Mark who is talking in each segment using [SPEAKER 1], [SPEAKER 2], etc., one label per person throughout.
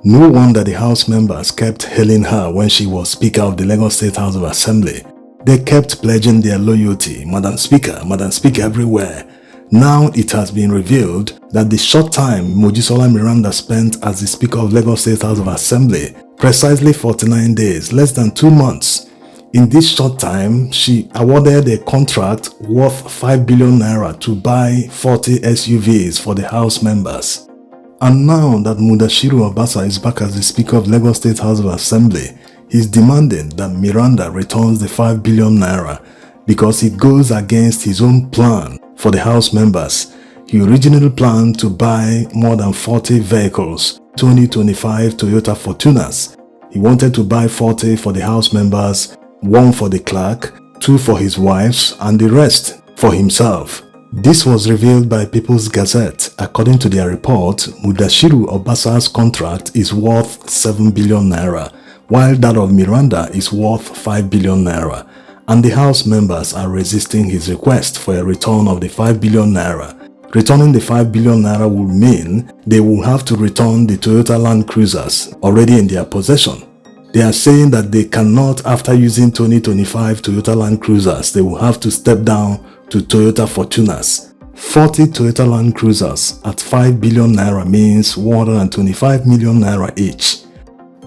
[SPEAKER 1] No wonder the House members kept hailing her when she was Speaker of the Lagos State House of Assembly. They kept pledging their loyalty, Madam Speaker everywhere. Now it has been revealed that the short time Mojisola Meranda spent as the Speaker of Lagos State House of Assembly, precisely 49 days, less than 2 months. In this short time, she awarded a contract worth 5 billion naira to buy 40 SUVs for the House members. And now that Mudashiru Obasa is back as the Speaker of Lagos State House of Assembly, he's demanding that Meranda returns the 5 billion naira because it goes against his own plan for the House members. He originally planned to buy more than 40 vehicles, 2025 Toyota Fortunas. He wanted to buy 40 for the House members, 1 for the clerk, 2 for his wives, and the rest for himself. This was revealed by People's Gazette. According to their report, Mudashiru Obasa's contract is worth 7 billion naira, while that of Meranda is worth 5 billion naira, and the House members are resisting his request for a return of the 5 billion naira. Returning the 5 billion naira would mean they will have to return the Toyota Land Cruisers already in their possession. They are saying that they cannot, after using 2025 Toyota Land Cruisers, they will have to step down to Toyota Fortunas. 40 Toyota Land Cruisers at 5 billion naira means 125 million naira each.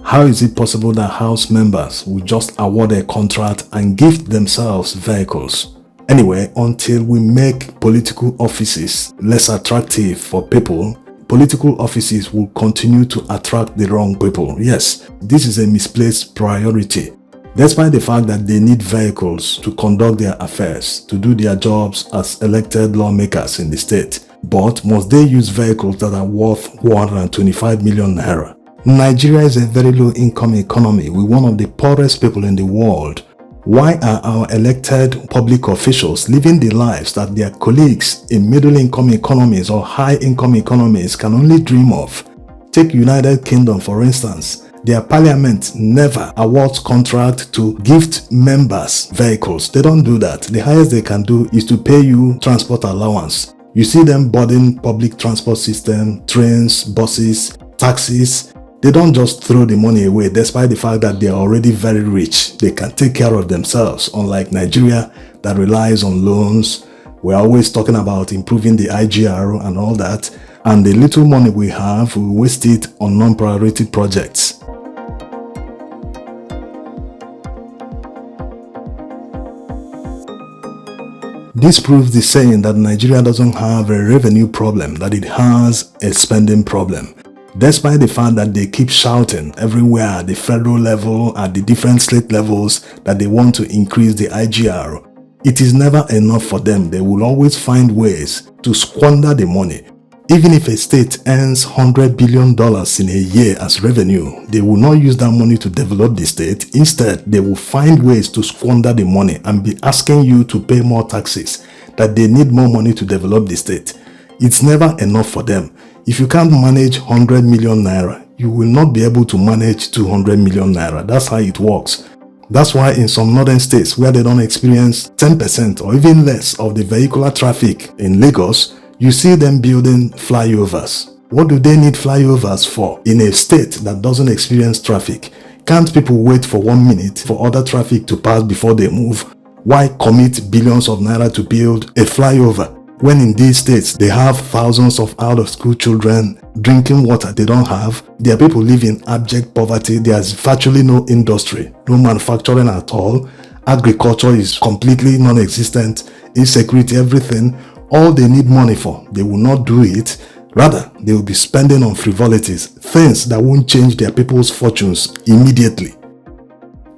[SPEAKER 1] How is it possible that House members will just award a contract and gift themselves vehicles? Anyway, until we make political offices less attractive for people, political offices will continue to attract the wrong people. Yes, this is a misplaced priority. Despite the fact that they need vehicles to conduct their affairs, to do their jobs as elected lawmakers in the state, but must they use vehicles that are worth 125 million naira? Nigeria is a very low-income economy with one of the poorest people in the world. Why are our elected public officials living the lives that their colleagues in middle-income economies or high-income economies can only dream of? Take United Kingdom for instance. Their parliament never awards contract to gift members vehicles. They don't do that. The highest they can do is to pay you transport allowance. You see them boarding public transport system, trains, buses, taxis. They don't just throw the money away despite the fact that they are already very rich. They can take care of themselves, unlike Nigeria that relies on loans. We're always talking about improving the IGR and all that, and the little money we have, we waste it on non-priority projects. This proves the saying that Nigeria doesn't have a revenue problem, that it has a spending problem. Despite the fact that they keep shouting everywhere at the federal level, at the different state levels, that they want to increase the IGR, it is never enough for them. They will always find ways to squander the money. Even if a state earns $100 billion in a year as revenue, they will not use that money to develop the state. Instead, they will find ways to squander the money and be asking you to pay more taxes, that they need more money to develop the state. It's never enough for them. If you can't manage 100 million naira, you will not be able to manage 200 million naira. That's how it works. That's why in some northern states where they don't experience 10% or even less of the vehicular traffic in Lagos, you see them building flyovers. What do they need flyovers for in a state that doesn't experience traffic? Can't people wait for 1 minute for other traffic to pass before they move? Why commit billions of naira to build a flyover when in these states they have thousands of out-of-school children drinking water they don't have? Their people live in abject poverty. There's virtually no industry, no manufacturing at all. Agriculture is completely non-existent. Insecurity, everything. All they need money for, they will not do it. Rather, they will be spending on frivolities, things that won't change their people's fortunes immediately.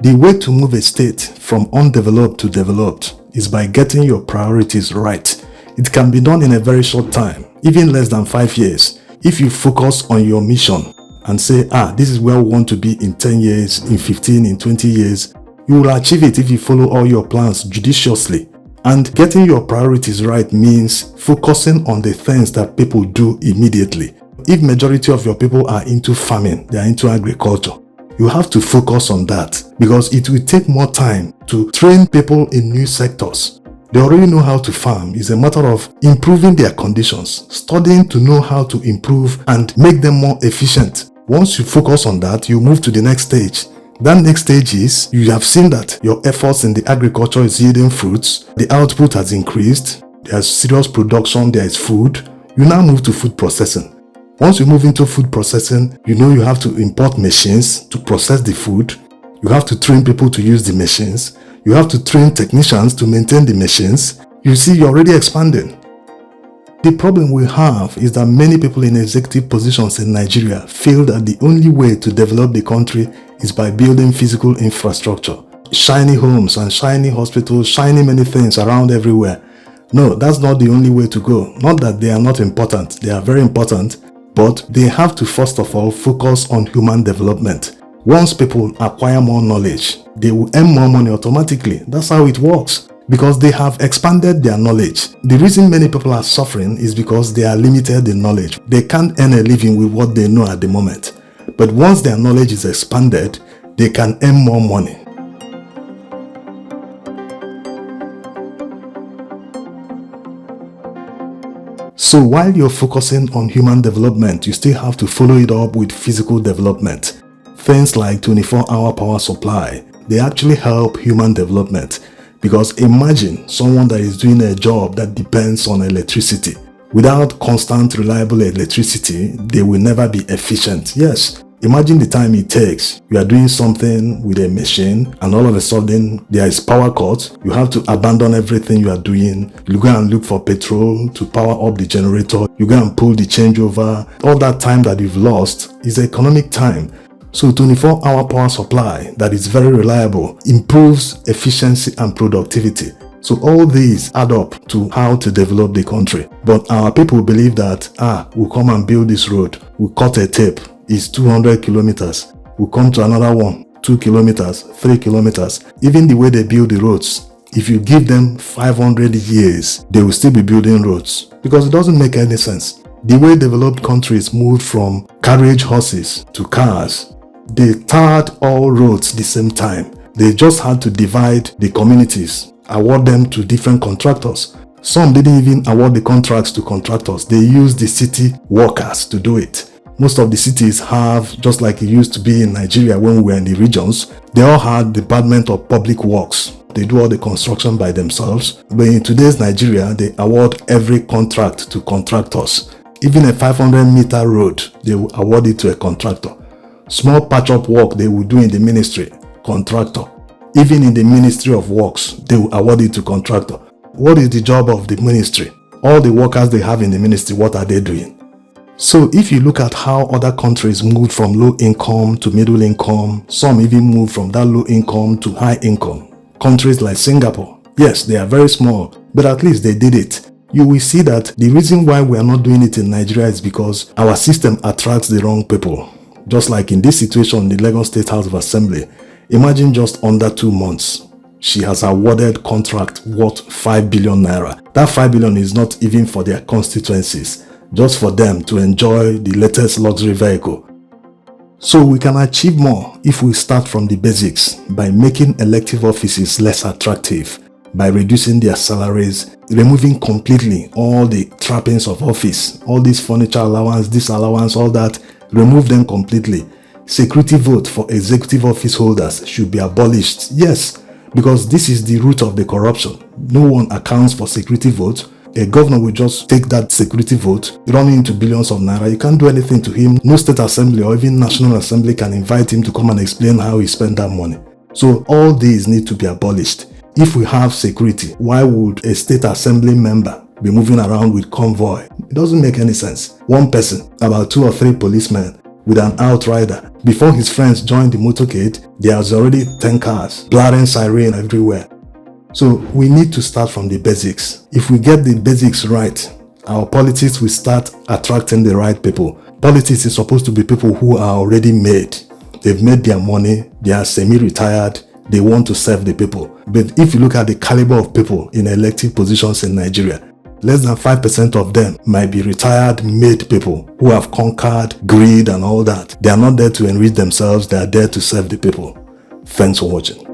[SPEAKER 1] The way to move a state from undeveloped to developed is by getting your priorities right. It can be done in a very short time, even less than 5 years. If you focus on your mission and say, this is where we want to be in 10 years, in 15, in 20 years, you will achieve it if you follow all your plans judiciously. And getting your priorities right means focusing on the things that people do immediately. If majority of your people are into farming, they are into agriculture, you have to focus on that because it will take more time to train people in new sectors. They already know how to farm. It's a matter of improving their conditions, studying to know how to improve and make them more efficient. Once you focus on that, you move to the next stage. That next stage is you have seen that your efforts in the agriculture is yielding fruits. The output has increased. There's serious production. There is food. You now move to food processing. Once you move into food processing, you know you have to import machines to process the food. You have to train people to use the machines. You have to train technicians to maintain the machines. You see, you're already expanding. The problem we have is that many people in executive positions in Nigeria feel that the only way to develop the country is by building physical infrastructure. Shiny homes and shiny hospitals, shiny many things around everywhere. No, that's not the only way to go. Not that they are not important. They are very important. But they have to first of all focus on human development. Once people acquire more knowledge, they will earn more money automatically. That's how it works. Because they have expanded their knowledge. The reason many people are suffering is because they are limited in knowledge. They can't earn a living with what they know at the moment. But once their knowledge is expanded, they can earn more money. So while you're focusing on human development, you still have to follow it up with physical development. Things like 24-hour power supply, they actually help human development. Because imagine someone that is doing a job that depends on electricity. Without constant, reliable electricity, they will never be efficient. Yes, imagine the time it takes. You are doing something with a machine and all of a sudden there is power cut. You have to abandon everything you are doing. You go and look for petrol to power up the generator. You go and pull the changeover. All that time that you've lost is economic time. So 24-hour power supply that is very reliable improves efficiency and productivity. So all these add up to how to develop the country. But our people believe that, we'll come and build this road. We'll cut a tape. It's 200 kilometers. We'll come to another one, 2 kilometers, 3 kilometers. Even the way they build the roads, if you give them 500 years, they will still be building roads. Because it doesn't make any sense. The way developed countries moved from carriage horses to cars, they tarred all roads the same time. They just had to divide the communities, award them to different contractors. Some didn't even award the contracts to contractors. They used the city workers to do it. Most of the cities have, just like it used to be in Nigeria when we were in the regions, they all had Department of Public Works. They do all the construction by themselves. But in today's Nigeria, they award every contract to contractors. Even a 500-meter road, they will award it to a contractor. Small patch-up work they will do in the ministry, contractor. Even in the Ministry of Works, they will award it to contractor. What is the job of the ministry? All the workers they have in the ministry, what are they doing? So if you look at how other countries moved from low income to middle income, some even moved from that low income to high income. Countries like Singapore, yes, they are very small, but at least they did it. You will see that the reason why we are not doing it in Nigeria is because our system attracts the wrong people. Just like in this situation in the Lagos State House of Assembly, imagine just under 2 months, she has awarded contract worth 5 billion naira. That 5 billion is not even for their constituencies, just for them to enjoy the latest luxury vehicle. So we can achieve more if we start from the basics by making elective offices less attractive, by reducing their salaries, removing completely all the trappings of office, all this furniture allowance, this allowance, all that. Remove them completely. Security vote for executive office holders should be abolished. Yes, because this is the root of the corruption. No one accounts for security vote. A governor will just take that security vote, run into billions of naira. You can't do anything to him. No state assembly or even national assembly can invite him to come and explain how he spent that money. So all these need to be abolished. If we have security, why would a state assembly member be moving around with convoy? It doesn't make any sense. One person, about 2 or 3 policemen with an outrider. Before his friends joined the motorcade, there's already 10 cars, blaring siren everywhere. So we need to start from the basics. If we get the basics right, our politics will start attracting the right people. Politics is supposed to be people who are already made. They've made their money, they are semi-retired, they want to serve the people. But if you look at the caliber of people in elective positions in Nigeria, less than 5% of them might be retired, made people who have conquered greed and all that. They are not there to enrich themselves, they are there to serve the people. Thanks for watching.